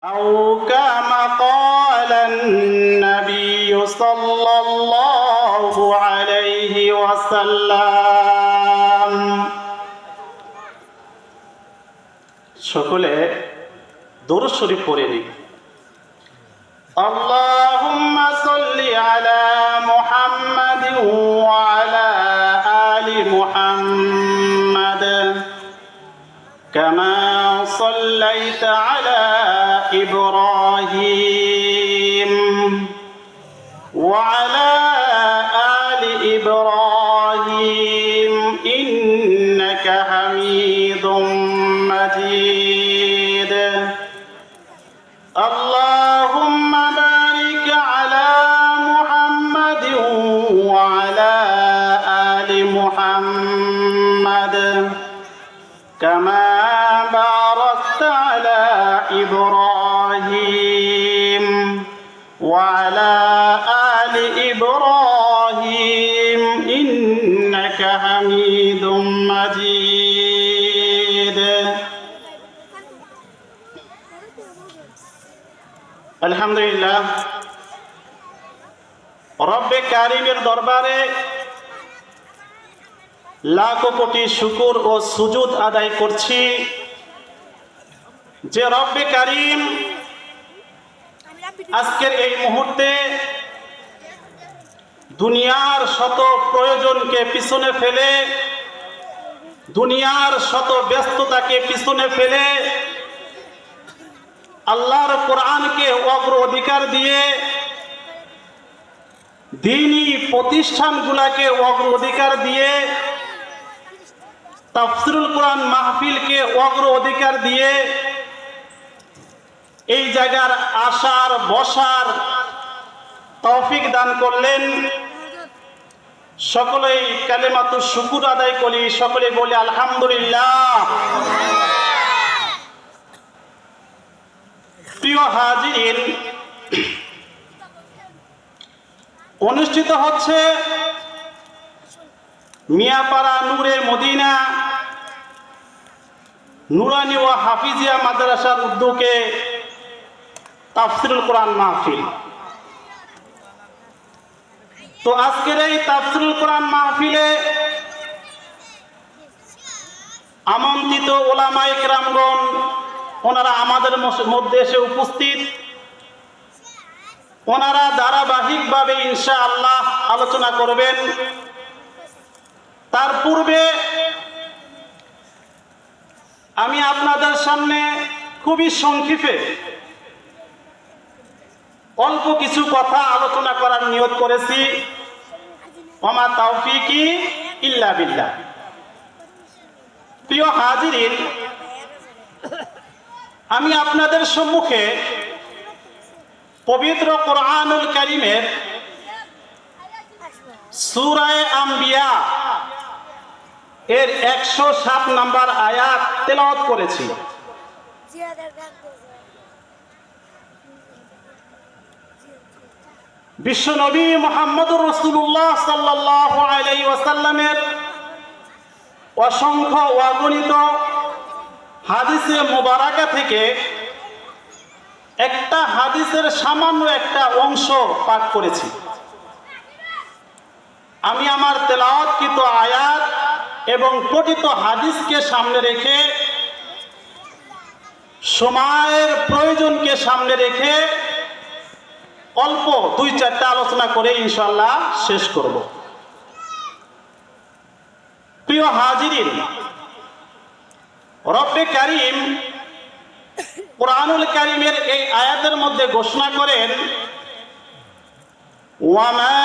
أو كما قال النبي صلى الله عليه وسلم সকলে দরুদ শরীফ পড়ে নিই। اللهم صل على محمد وعلى آل محمد كما صليت على إبراهيم وعلى آل إبراهيم إنك حميد مجيد اللهم بارك على محمد وعلى آل محمد كما باركت على إبراهيم وعلى آل إبراهيم إنك حميد مجيد الحمد لله رب কারীমের দরবারে লাখো কোটি শুকর ও সুজুদ আদায় করছি যে রব্বে কারীম আজকের এই মুহূর্তে দুনিয়ার শত প্রয়োজনকে পিছনে ফেলে, দুনিয়ার শত ব্যস্ততাকে পিছনে ফেলে আল্লাহর কোরআনকে অগ্রাধিকার দিয়ে দ্বীনি প্রতিষ্ঠানগুলোকে অগ্রাধিকার দিয়ে তাফসীরুল কোরআন মাহফিলকে অগ্রাধিকার দিয়ে এই জায়গার আসার বসার তৌফিক দান করলেন। সকলেই কালেমাতুশ শুকর আদায় করি, সকলে বলি আলহামদুলিল্লাহ। প্রিয় হাজিরিন, অনুষ্ঠিত হচ্ছে মিয়াপাড়া নূরে মদিনা নুরানি ও হাফিজিয়া মাদ্রাসার উদ্যোগে তাফসীরুল কোরআন মাহফিল। তো আজকের এই তাফসীরুল কোরআন মাহফিলে আমন্ত্রিত ওলামায়ে কেরামগণ ওনারা আমাদের মধ্যে এসে উপস্থিত। ওনারা ধারাবাহিকভাবে ইনশাআল্লাহ আলোচনা করবেন। তার পূর্বে আমি আপনাদের সামনে খুবই সংক্ষেপে অল্প কিছু কথা আলোচনা করার নিয়ত করেছি। ওমা তাওফিকি ইল্লা বিল্লাহ। প্রিয় হাজিরিন, আমি আপনাদের সম্মুখে পবিত্র কোরআনুল কারীমের সূরা আম্বিয়া এর 107 নম্বর আয়াত তেলাওয়াত করেছি। বিশ্বনবী মুহাম্মদুর রাসূলুল্লাহ সাল্লাল্লাহু আলাইহি ওয়াসাল্লামের অসংখ্য অগণিত হাদিসে মুবারাকা থেকে একটা হাদিসের সামান্য একটা অংশ পাঠ করেছি। আমি আমার তেলাওয়াতকৃত আয়াত এবং পঠিত হাদিসকে সামনে রেখে, সময়ের প্রয়োজনকে সামনে রেখে অল্প 2-4টা আলোচনা করে ইনশাআল্লাহ শেষ করব। প্রিয় হাজিরিন, রব্বে কারীম কোরআনুল কারীমের এই আয়াতের মধ্যে ঘোষণা করেন, ওয়ামা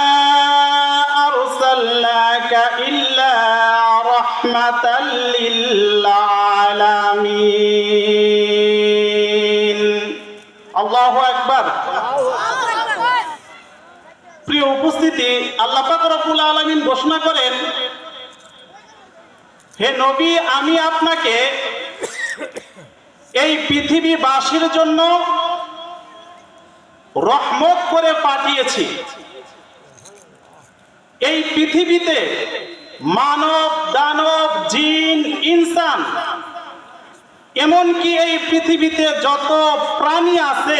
আরসালনাকা ইল্লা রাহমাতাল লিল আলামিন। আল্লাহু আকবার। প্রিয় উপস্থিতি, আল্লাহ পাক রব্বুল আলামিন ঘোষণা করেন, হে নবী, আমি আপনাকে এই পৃথিবীবাসীর জন্য রহমত করে পাঠিয়েছি। এই পৃথিবীতে মানব, দানব, জিন, ইনসান এমনকি এই পৃথিবীতে যত প্রাণী আছে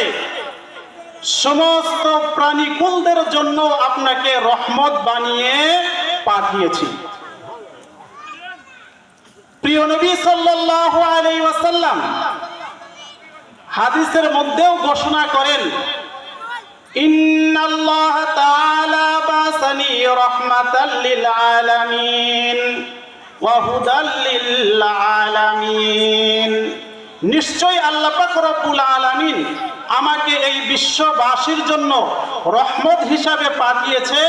সমস্ত প্রাণীকুলদের জন্য আপনাকে রহমত বানিয়ে পাঠিয়েছি। প্রিয় নবী সাল্লাল্লাহু আলাইহি ওয়াসাল্লাম হাদিসের মধ্যেও ঘোষণা করেন, ইন্নাল্লাহ তাআলা বাসানি রাহমাতাল লিল আলামিন ওয়া হুদাল লিল আলামিন। নিশ্চয় আল্লাহ পাক রব্বুল আলামিন আমাকে এই বিশ্ববাসীর জন্য রহমত হিসাবে পাঠিয়েছে,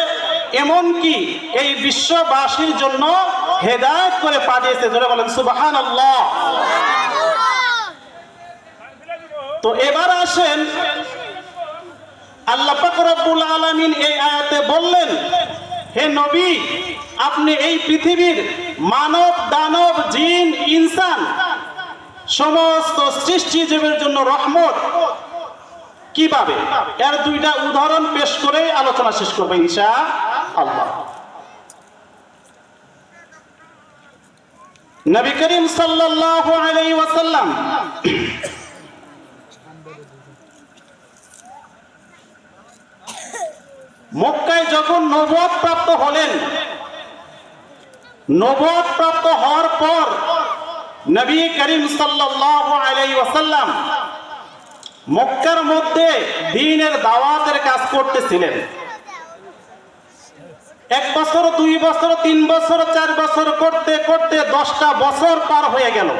এমনকি এই বিশ্ববাসীর জন্য হেদায়েত করে পাঠিয়েছে। জোরে বলেন সুবহানাল্লাহ। তো এবার আসেন, আল্লাহ পাক রব্বুল আলামিন এই আয়াতে বললেন, হে নবী, আপনি এই পৃথিবীর মানব দানব জিন ইনসান সমস্ত সৃষ্টিজীবের জন্য রহমত। কিভাবে? এর দুইটা উদাহরণ পেশ করে আলোচনা শেষ করবো ইনশাআল্লাহ। নবী করিম সাল্লাল্লাহু আলাইহি ওয়াসাল্লাম মক্কায় যখন নবুয়ত প্রাপ্ত হলেন, নবুয়ত প্রাপ্ত হওয়ার পর নবী করিম সাল্লাল্লাহু আলাইহি ওয়াসাল্লাম মক্কার মধ্যে দ্বীনের দাওয়াতের কাজ করতেছিলেন। 1 বছর 2 বছর 3 বছর 4 বছর করতে করতে 10টা বছর পার হয়ে গেল।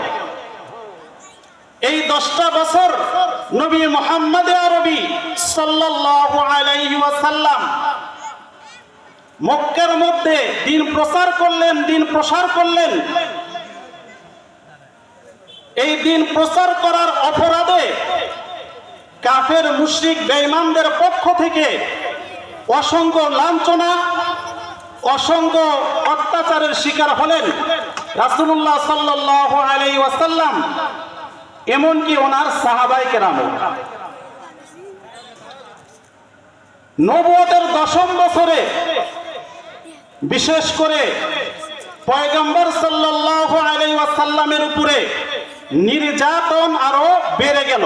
এই 10টা বছর নবী মুহাম্মদ আরবি সাল্লাল্লাহু আলাইহি ওয়াসাল্লাম মক্কার মধ্যে দ্বীন প্রচার করলেন, দ্বীন প্রসার করলেন। এই দ্বীন প্রচার করার অপরাধে কাফের মুশরিক বেঈমানদের পক্ষ থেকে অসংখ্য লাঞ্ছনা, অসংখ্য অত্যাচারের শিকার হলেন রাসূলুল্লাহ সাল্লাল্লাহু আলাইহি ওয়াসাল্লাম, এমনকি ওনার সাহাবায়ে কেরামও। নবুয়তের 10ম বছরে বিশেষ করে পয়গম্বর সাল্লাল্লাহু আলাইহি ওয়াসাল্লামের উপরে নির্যাতন আরো বেড়ে গেল।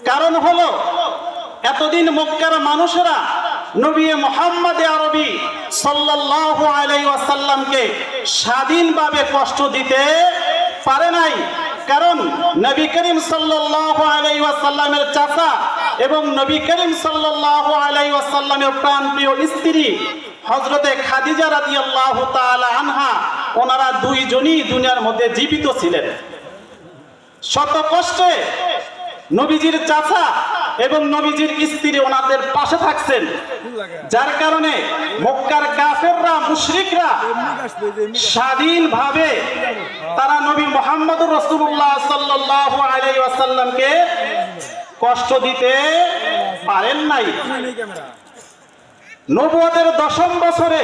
কারণ হলো, এতদিন মক্কার মানুষেরা নবী মুহাম্মদ আরবি সাল্লাল্লাহু আলাইহি ওয়াসাল্লামকে স্বাধীনভাবে কষ্ট দিতে পারে নাই। কারণ নবী করিম সাল্লাল্লাহু আলাইহি ওয়াসাল্লামের চাচা এবং নবী করিম সাল্লাল্লাহু আলাইহি ওয়াসাল্লামের প্রাণপ্রিয় স্ত্রী হযরতে খাদিজা রাদিয়াল্লাহু তাআলা আনহা, ওনারা দুইজনই দুনিয়ার মধ্যে জীবিত ছিলেন। শত কষ্টে নবীজির চাচা এবং নবীজির স্ত্রী ওনাদের পাশে থাকছেন, যার কারণে মক্কার কাফেররা মুশরিকরা স্বাধীনভাবে তারা নবী মুহাম্মদুর রাসূলুল্লাহ সাল্লাল্লাহু আলাইহি ওয়াসাল্লামকে কষ্ট দিতে পারেন নাই। নবুয়তের 10ম বছরে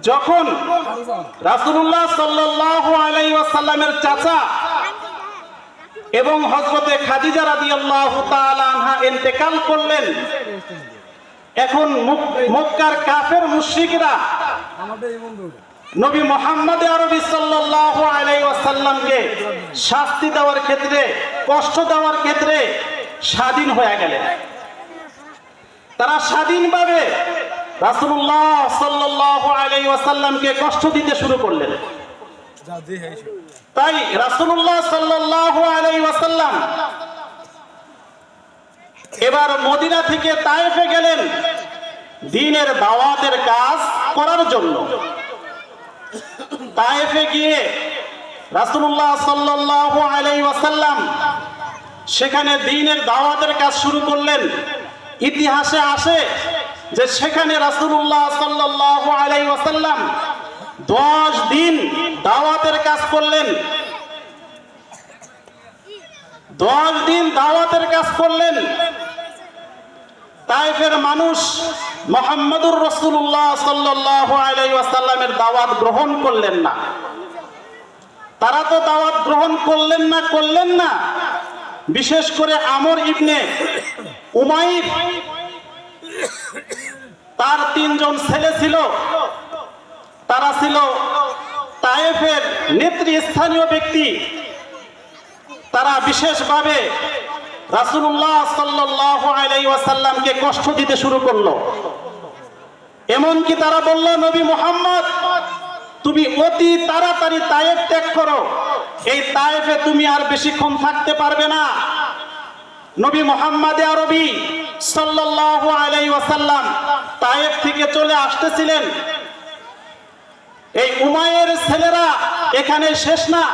যখন রাসূলুল্লাহ সাল্লাল্লাহু আলাইহি ওয়াসাল্লামের চাচা এবং হযরতে খাদিজা রাদিয়াল্লাহু তাআলা আনহা ইন্তেকাল করলেন, এখন মক্কার কাফের মুশরিকরা নবী মুহাম্মদ আরবি সাল্লাল্লাহু আলাইহি ওয়াসাল্লামকে শাস্তি দেওয়ার ক্ষেত্রে, কষ্ট দেওয়ার ক্ষেত্রে স্বাধীন হয়ে গেলেন। তারা স্বাধীনভাবে রাসূলুল্লাহ সাল্লাল্লাহু আলাইহি ওয়াসাল্লামকে কষ্ট দিতে শুরু করলেন। তাই রাসূলুল্লাহ সাল্লাল্লাহু আলাইহি ওয়াসাল্লাম এবার মদিনা থেকে তায়েফে গেলেন দ্বীনের দাওয়াতের কাজ করার জন্য। তায়েফে গিয়ে রাসূলুল্লাহ সাল্লাল্লাহু আলাইহি ওয়াসাল্লাম সেখানে দ্বীনের দাওয়াতের কাজ শুরু করলেন। ইতিহাসে আসে যে সেখানে রাসূলুল্লাহ সাল্লাল্লাহু আলাইহি ওয়াসাল্লাম 10 দিন দাওয়াতের কাজ করলেন। 10 দিন দাওয়াতের কাজ করলেন। তায়েফের মানুষ মুহাম্মদুর রাসূলুল্লাহ সাল্লাল্লাহু আলাইহি ওয়াসাল্লামের দাওয়াত গ্রহণ করলেন না। তারা তো দাওয়াত গ্রহণ করলেন না। বিশেষ করে আমর ইবনে উমাইর, তার 3 জন ছেলে ছিল, তারা ছিল তায়েফের নেতৃস্থানীয় ব্যক্তি। তারা বিশেষভাবে রাসূলুল্লাহ সাল্লাল্লাহু আলাইহি ওয়াসাল্লামকে কষ্ট দিতে শুরু করলো। এমনকি তারা বলল, নবী মুহাম্মদ, তুমি অতি তাড়াতাড়ি তায়েফ ত্যাগ করো, এই তায়েফে তুমি আর বেশিক্ষণ থাকতে পারবে না। নবী মুহাম্মদ আরবি সাল্লাল্লাহু আলাইহি ওয়াসাল্লাম তায়েফ থেকে চলে আসতেছিলেন। এই উমাইয়ের ছেলেরা এখানে শেষ না,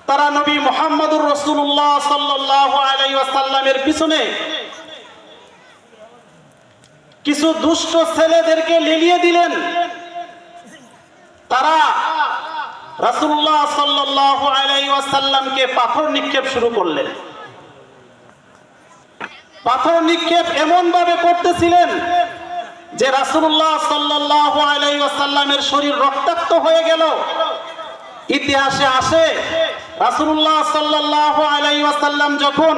তারা নবী মুহাম্মদুর রাসূলুল্লাহ সাল্লাল্লাহু আলাইহি ওয়াসাল্লামের পিছনে কিছু দুষ্ট ছেলেদেরকে লেলিয়ে দিলেন। তারা রাসূলুল্লাহ সাল্লাল্লাহু আলাইহি ওয়াসাল্লামকে পাথর নিক্ষেপ শুরু করলেন। পাথর নিক্ষেপ এমন ভাবে করতেছিলেন যে রাসূলুল্লাহ সাল্লাল্লাহু আলাইহি ওয়াসাল্লামের শরীর রক্তাক্ত হয়ে গেল। ইতিহাসে আসে রাসূলুল্লাহ সাল্লাল্লাহু আলাইহি ওয়াসাল্লাম যখন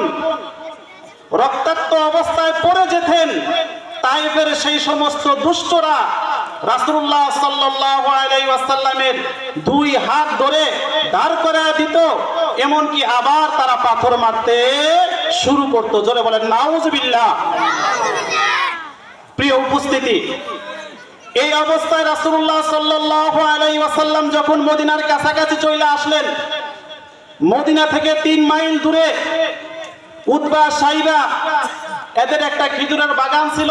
রক্তাক্ত অবস্থায় পড়ে যেতেন, তায়েফের সেই সমস্ত দুষ্টরা রাসূলুল্লাহ সাল্লাল্লাহু আলাইহি ওয়াসাল্লামের দুই হাত ধরে দাঁড় করায় দিত, এমনকি আবার তারা পাথর মারতে শুরু করত। জোরে বলেন নাউজুবিল্লাহ। প্রিয় উপস্থিতি, এই অবস্থায় রাসূলুল্লাহ সাল্লাল্লাহু আলাইহি ওয়াসাল্লাম যখন মদিনার কাছাকাছি চলে আসলেন, মদিনা থেকে 3 মাইল দূরে উতবা সাইবা এদের একটা খেজুরের বাগান ছিল।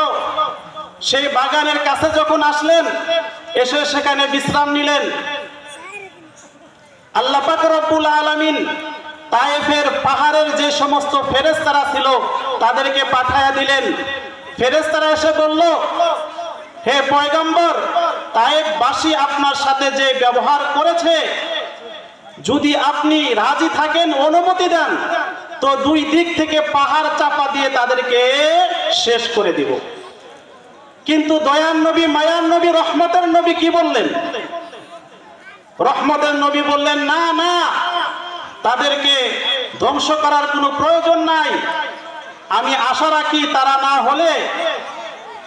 সেই বাগানের কাছে যখন আসলেন, এসে সেখানে বিশ্রাম নিলেন। আল্লাহ পাক রব্বুল আলামিন তায়েফের পাহাড়ের যে সমস্ত ফেরেশতারা ছিল তাদেরকে পাঠায়া দিলেন। ফেরেশতারা এসে বলল, হে পয়গম্বর, তায়েফবাসী আপনার সাথে যে ব্যবহার করেছে, যদি আপনি রাজি থাকেন, অনুমতি দেন, তো 2 দিক থেকে পাহাড় চাপা দিয়ে তাদেরকে শেষ করে দিব। কিন্তু দয়ার নবী, মায়ার নবী, রহমতের নবী কি বললেন? রহমতের নবী বললেন, না না, তাদেরকে ধ্বংস করার কোনো প্রয়োজন নাই। আমি আশা রাখি তারা না হলে,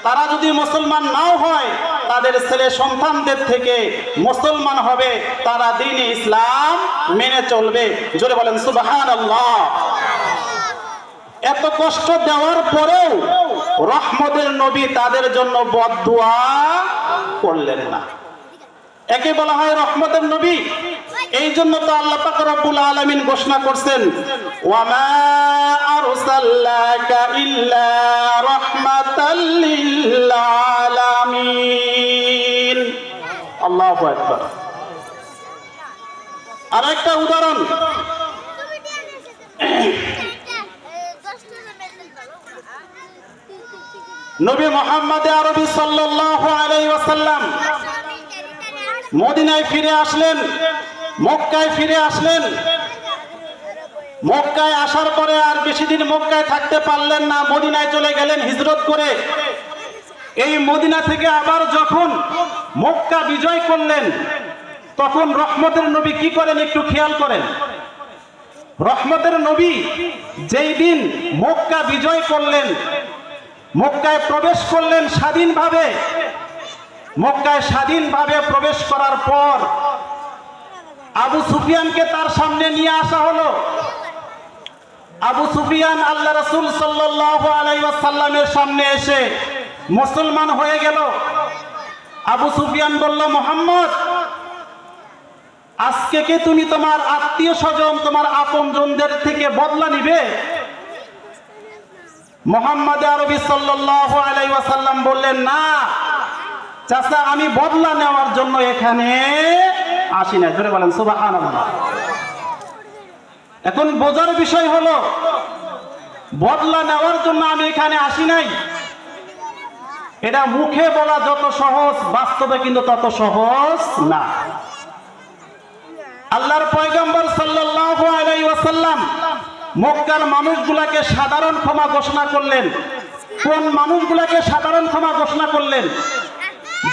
তারা যদি মুসলমান নাও হয়, তাদের ছেলে সন্তানদের থেকে মুসলমান হবে, তারা দ্বীন-ই ইসলাম মেনে চলবে। জোরে বলেন সুবহানাল্লাহ। এত কষ্ট দেওয়ার পরেও রহমতের নবী তাদের জন্য বদদুয়া করলেন না। একে বলা হয় রহমতের নবী। এই জন্য তো আল্লাহ পাক রব্বুল আলামিন ঘোষণা করছেন, ওয়া মা আরসালনাকা ইল্লা রাহমাতাল লিল আলামিন। আল্লাহু আকবার। আরেকটা উদাহরণ, নবী মুহাম্মদ আরবি সাল্লাল্লাহু আলাইহি ওয়াসাল্লাম মদিনায় ফিরে আসলেন, মক্কায় ফিরে আসলেন। মক্কায় আসার পরে আর বেশি দিন মক্কায় থাকতে পারলেন না, মদিনায় চলে গেলেন হিজরত করে। এই মদিনা থেকে আবার যখন মক্কা বিজয় করলেন, তখন রহমতের নবী কি করেন একটু খেয়াল করেন। রহমতের নবী যেই দিন মক্কা বিজয় করলেন, মক্কায় প্রবেশ করলেন স্বাধীনভাবে। মক্কায় স্বাধীনভাবে প্রবেশ করার পর আবু সুফিয়ানকে তার সামনে নিয়ে আসা হলো। আবু সুফিয়ান আল্লাহ রাসূল সাল্লাল্লাহু আলাইহি ওয়াসাল্লামের সামনে এসে মুসলমান হয়ে গেল। আবু সুফিয়ান বলল, মুহাম্মদ, আজকে কি তুমি তোমার আত্মীয় স্বজন, তোমার আপনজনদের থেকে বদলা নিবে? মুহাম্মদ আরবি সাল্লাল্লাহু আলাইহি ওয়াসাল্লাম বললেন, না চাচা, আমি বদলা নেওয়ার জন্য এখানে আসি না। জোরে বলেন সুবহানাল্লাহ। এখন বোঝার বিষয় হলো, বদলা নেওয়ার জন্য আমি এখানে আসি নাই। এটা মুখে বলা যত সহজ, বাস্তবে কিন্তু তত সহজ না। আল্লাহর পয়গম্বর সাল্লাল্লাহু আলাইহি ওয়াসাল্লাম মক্কার মানুষগুলাকে সাধারণ ক্ষমা ঘোষণা করলেন। কোন মানুষগুলাকে সাধারণ ক্ষমা ঘোষণা করলেন?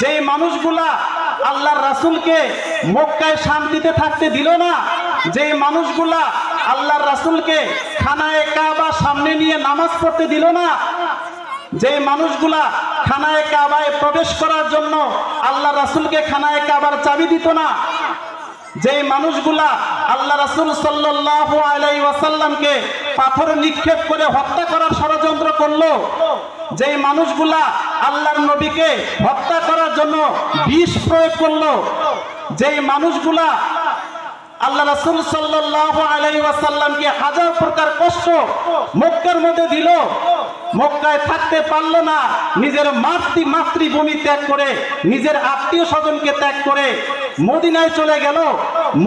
যেই মানুষগুলা আল্লাহর রাসূলকে মক্কায় শান্তিতে থাকতে দিল না, যেই মানুষগুলা আল্লাহর রাসূলকে খানায়ে কাবা সামনে নিয়ে নামাজ পড়তে দিল না, যে মানুষগুলা খানায়ে কাবায় প্রবেশ করার জন্য আল্লাহর রাসূলকে খানায়ে কাবার চাবি দিত না, যে মানুষগুলা আল্লাহ রাসূল সাল্লাল্লাহু আলাইহি ওয়াসাল্লামকে পাথর নিক্ষেপ করে হত্যা করার ষড়যন্ত্র করলো, যেই মানুষগুলা আল্লাহর নবীকে হত্যা করার জন্য বিষ প্রয়োগ করলো, যেই মানুষগুলা আল্লাহ রাসূল সাল্লাল্লাহু আলাইহি ওয়াসাল্লামকে হাজার প্রকার কষ্ট মক্কার মধ্যে দিল, মক্কায় থাকতে পারলো না, নিজের মাতৃভূমি ত্যাগ করে, নিজের আত্মীয় স্বজনকে ত্যাগ করে মদিনায় চলে গেল।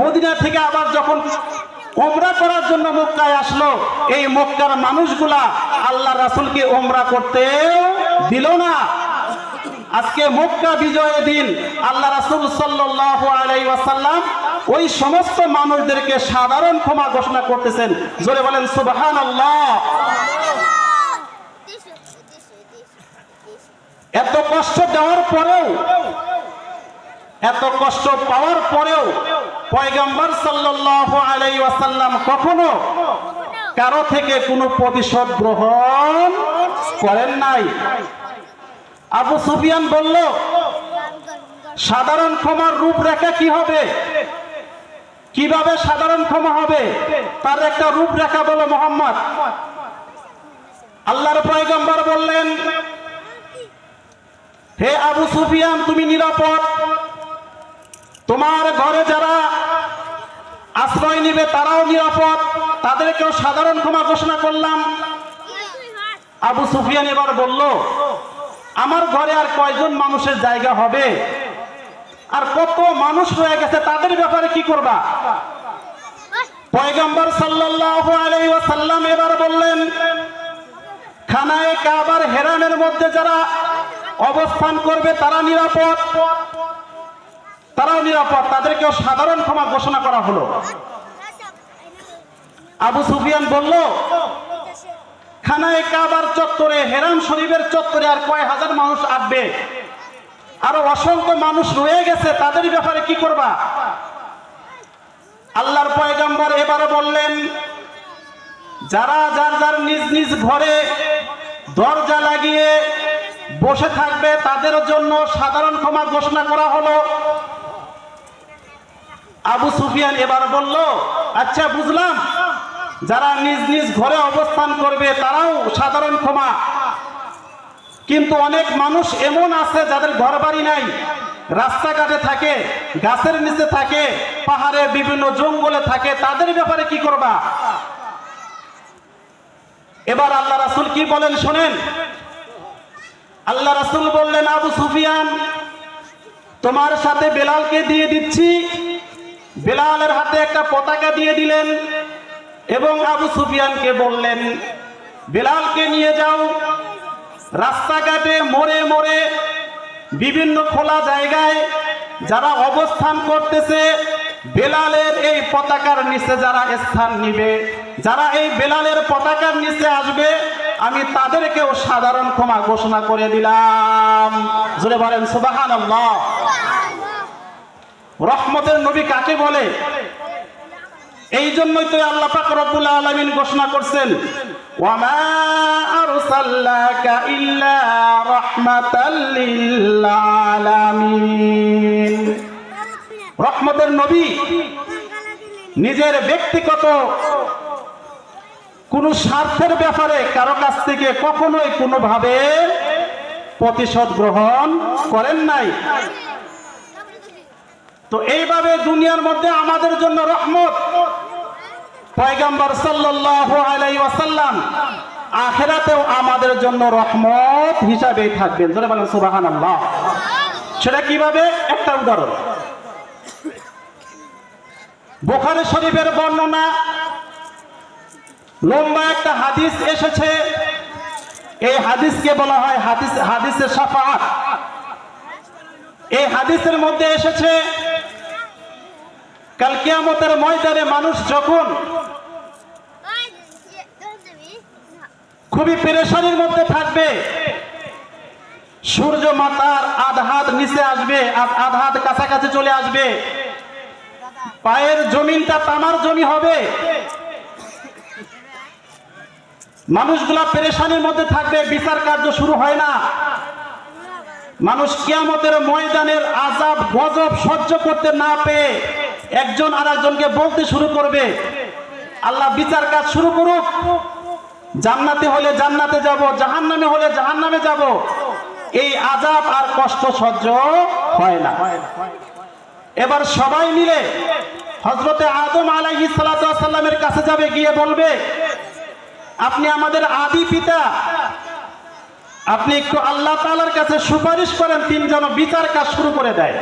মদিনা থেকে আবার যখন ওমরা করার জন্য মক্কায় আসলো, এই মক্কার মানুষগুলা আল্লাহ রাসূলকে ওমরা করতে দিল না। আজকে মক্কা বিজয়ের দিন আল্লাহ রাসূল সাল্লাল্লাহু আলাইহি ওয়াসাল্লাম ওই সমস্ত মানুষদেরকে সাধারণ ক্ষমা ঘোষণা করতেছেন। জোরে বলেন সুবহানাল্লাহ। এত কষ্ট দেওয়ার পরেও, এত কষ্ট পাওয়ার পরেও পয়গম্বর সাল্লাল্লাহু আলাইহি ওয়াসাল্লাম কখনো কারো থেকে কোনো প্রতিশোধ গ্রহণ করেন নাই। আবু সুফিয়ান বলল, সাধারণ ক্ষমার রূপরেখা কি হবে? কিভাবে সাধারণ ক্ষমা হবে? তার একটা রূপরেখা বলো মুহাম্মদ। আল্লাহর পয়গম্বর বললেন, হে আবু সুফিয়ান, তুমি নিরাপদ। তোমার ঘরে যারা আশ্রয় নিবে তারাও নিরাপদ, তাদেরকেও সাধারণ ক্ষমা ঘোষণা করলাম। আবু সুফিয়ান এবার বলল, আমার ঘরে আর কয়জন মানুষের জায়গা হবে? আর কত মানুষ রয়ে গেছে, তাদের ব্যাপারে কি করবা? পয়গম্বর সাল্লাল্লাহু আলাইহি ওয়াসাল্লাম এবার বললেন, খানায়ে কাবার হেরামের মধ্যে যারা অবস্থান করবে তারা নিরাপদ, তারাও নিরাপদ, তাদেরকেও সাধারণ ক্ষমা ঘোষণা করা হলো। আবু সুফিয়ান বলল, খানায়ে কাবার চত্বরে, হেরাম শরীফের চত্বরে আর কয় হাজার মানুষ আসবে? আরো অসংখ্য মানুষ রয়ে গেছে, তাদের ব্যাপারে কি করবা? আল্লাহর পয়গম্বর এবারে বললেন, যারা যার যার নিজ নিজ ঘরে দরজা লাগিয়ে বসে থাকবে তাদের জন্য সাধারণ ক্ষমা ঘোষণা করা হলো। আবু সুফিয়ান এবার বলল, আচ্ছা বুঝলাম, যারা নিজ নিজ ঘরে অবস্থান করবে তারাও সাধারণ ক্ষমা, কিন্তু অনেক মানুষ এমন আছে যাদের ঘর বাড়ি নাই, রাস্তাঘাটে থাকে, গাছের নিচে থাকে, পাহাড়ে বিভিন্ন জঙ্গলে থাকে, তাদের ব্যাপারে কি করবা? এবার আল্লাহ রাসূল কি বলেন শোনেন। আল্লাহ রাসূল বললেন, আবু সুফিয়ান, তোমার সাথে বেলালকে দিয়ে দিচ্ছি। বেলালের হাতে একটা পতাকা দিয়ে দিলেন এবং আবু সুফিয়ানকে বললেন, বেলালকে নিয়ে যাও, রাস্তাঘাটে মোড়ে মোড়ে বিভিন্ন খোলা জায়গায় যারা অবস্থান করতেছে, বেলালের এই পতাকার নিচে যারা স্থান নিবে, যারা এই বেলালের পতাকার নিচে আসবে, আমি তাদেরকেও সাধারণ ক্ষমা ঘোষণা করে দিলাম। জোরে বলেন সুবহানাল্লাহ। রহমতের নবী কাকে বলে? এই জন্যই তো আল্লাহ পাক রব্বুল আলামিন ঘোষণা করছেন, ওয়ামা আরসালনাকা ইল্লা রাহমাতাল লিল আলামিন। রহমতের নবী নিজের ব্যক্তিগত কোন স্বার্থের ব্যাপারে কারো কাছ থেকে কখনোই কোনোভাবে প্রতিশোধ গ্রহণ করেন নাই। তো এইভাবে দুনিয়ার মধ্যে আমাদের জন্য রহমত। পয়গম্বর সাল্লাল্লাহু আলাইহি ওয়াসাল্লাম আখিরাতেও আমাদের জন্য রহমত হিসাবেই থাকবেন। জোরে বলেন সুবহানাল্লাহ। সেটা কিভাবে? একটা উদাহরণ, বুখারী শরীফের বর্ণনা, লম্বা একটা হাদিস এসেছে। এই হাদিসকে বলা হয় হাদিসে শাফাআত। এই হাদিসের মধ্যে এসেছে, কাল কিয়ামতের ময়দানে মানুষ যখন খুবই পেরেশানির মধ্যে থাকবে, সূর্য মাথার আধ হাত নিচে আসবে, আধ হাত কাছাকাছি চলে আসবে, পায়ের জমিনটা তামার জমি হবে, মানুষগুলা পেরেশানির মধ্যে থাকবে, বিচার কার্য শুরু হয় না। মানুষ কিয়ামতের ময়দানের আযাব গজব সহ্য করতে না পেয়ে একজন আরেকজনকে বলতে শুরু করবে, আল্লাহ বিচার কাজ শুরু করুক, জান্নাতে হলে জান্নাতে যাব, জাহান্নামে হলে জাহান্নামে যাব। এই আযাব আর কষ্ট সহ্য হয় না। এবার সবাই মিলে হযরতে আদম আলাইহিস সালাতু ওয়াস সালামের কাছে যাবে, গিয়ে বলবে, আপনি আমাদের আদি পিতা, আপনি একটু আল্লাহ তাআলার কাছে সুপারিশ করেন, তিনি যেন বিচার কাজ শুরু করে দেয়।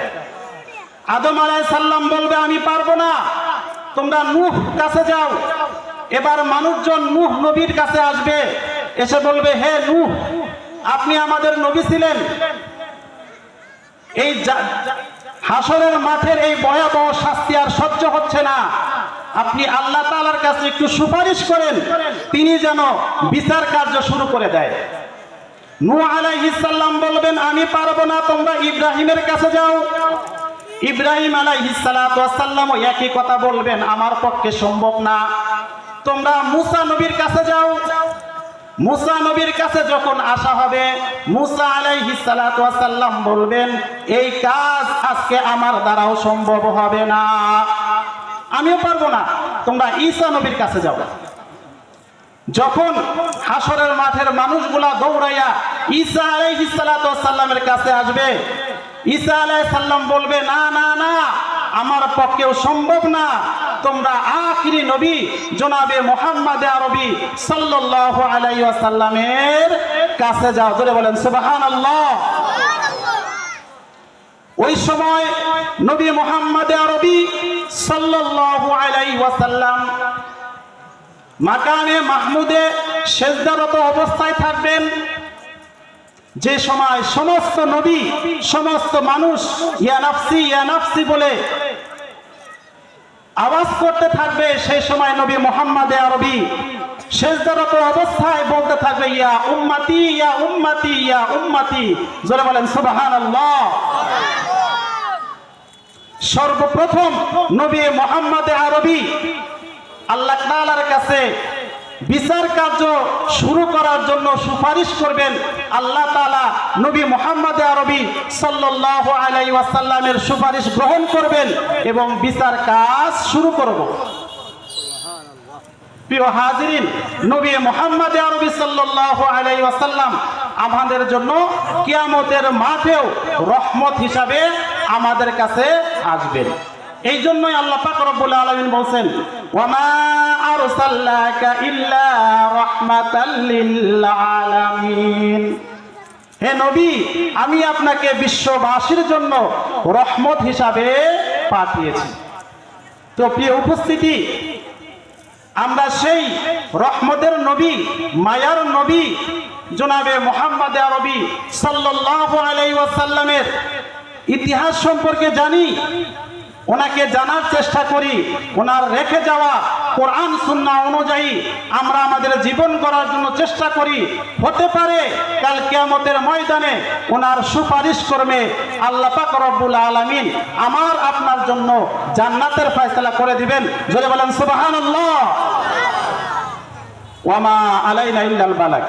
আদম আলাইহিস সালাম বলবে, আমি পারবো না, তোমরা নূহ কাছে যাও। এবার মানুষজন নূহ নবীর কাছে আসবে, এসে বলবে, হে নূহ, আপনি আমাদের নবী ছিলেন, এই হাসরের মাঠের এই ভয়াবহ শাস্তি আর সহ্য হচ্ছে না, আপনি আল্লাহ তাআলার কাছে একটু সুপারিশ করেন, তিনি যেন বিচার কার্য শুরু করে দেয়। নূহ আলাইহিস সালাম বলবেন, আমি পারবো না, তোমরা ইব্রাহিমের কাছে যাও। ইব্রাহিম আলাইহিস সালাতু ওয়াস সালাম একই কথা বলবেন, আমার পক্ষে সম্ভব না, তোমরা মুসা নবীর কাছে যাও। মুসা নবীর কাছে যখন আসা হবে, মুসা আলাইহিস সালাতু ওয়াস সালাম বলবেন, এই কাজ আজকে আমার দ্বারাও সম্ভব হবে না, আমিও পারবো না, তোমরা ঈসা নবীর কাছে যাও। যখন হাসরের মাঠের মানুষগুলা দৌড়াইয়া ঈসা আলাইহিস সালাতু ওয়াস সালামের কাছে আসবে, ঈসা আলাইহিস সালাম বলবে, না না না, আমার পক্ষেও সম্ভব না, তোমরা আখিরি নবী জনাবে মুহাম্মদ আরবি সাল্লাল্লাহু আলাইহি ওয়াসাল্লামের কাছে যাও। জোরে বলেন সুবহানাল্লাহ। ওই সময় নবী মুহাম্মদ আরবি সাল্লাল্লাহু আলাইহি ওয়াসাল্লাম মাকামে মাহমুদে সেজদারত অবস্থায় থাকবেন। যে সময় সমস্ত নবী, সমস্ত মানুষ ইয়া নাফসি বলে আওয়াজ করতে থাকবে, সেই সময় নবী মুহাম্মদ আরবি সেজদারত অবস্থায় বলতে থাকবে, ইয়া উম্মতি ইয়া উম্মতি ইয়া উম্মতি। জোরে বলেন সুবহানাল্লাহ। সর্বপ্রথম নবী মুহাম্মদ আরবি আল্লাহ তাআলার কাছে বিচার কার্য শুরু করার জন্য সুপারিশ করবেন। আল্লাহ তাআলা নবী মুহাম্মদ আরবি সাল্লাল্লাহু আলাইহি ওয়াসাল্লামের সুপারিশ গ্রহণ করবেন এবং বিচার কাজ শুরু করব। প্রিয় হাজিরিন, নবী মুহাম্মদ আরবি সাল্লাল্লাহু আলাইহি ওয়াসাল্লাম আমাদের জন্য কিয়ামতের মাঠেও রহমত হিসাবে আমাদের কাছে আসবেন। এই জন্যই আল্লাহ পাক রব্বুল আলামিন বলেন, ওয়ামা আরসালনাকা ইল্লা রাহমাতাল লিল আলামিন। হে নবী, আমি আপনাকে বিশ্ববাসীর জন্য রহমত হিসাবে পাঠিয়েছি। তো প্রিয় উপস্থিতি, আমরা সেই রহমতের নবী, মায়ার নবী জনাবে মুহাম্মদ আরবি সাল্লাল্লাহু আলাইহি ওয়াসাল্লামের ইতিহাস সম্পর্কে জানি, ওনাকে জানার চেষ্টা করি, ওনার রেখে যাওয়া কোরআন সুন্নাহ অনুযায়ী আমরা আমাদের জীবন করার জন্য চেষ্টা করি। হতে পারে কাল কিয়ামতের ময়দানে ওনার সুপারিশ কর্মে আল্লাহ পাক রব্বুল আলামিন আমার আপনার জন্য জান্নাতের ফয়সালা করে দিবেন। জোরে বলেন সুবহানাল্লাহ। ওয়ামা আলাইনা ইল্লাল বালাগ।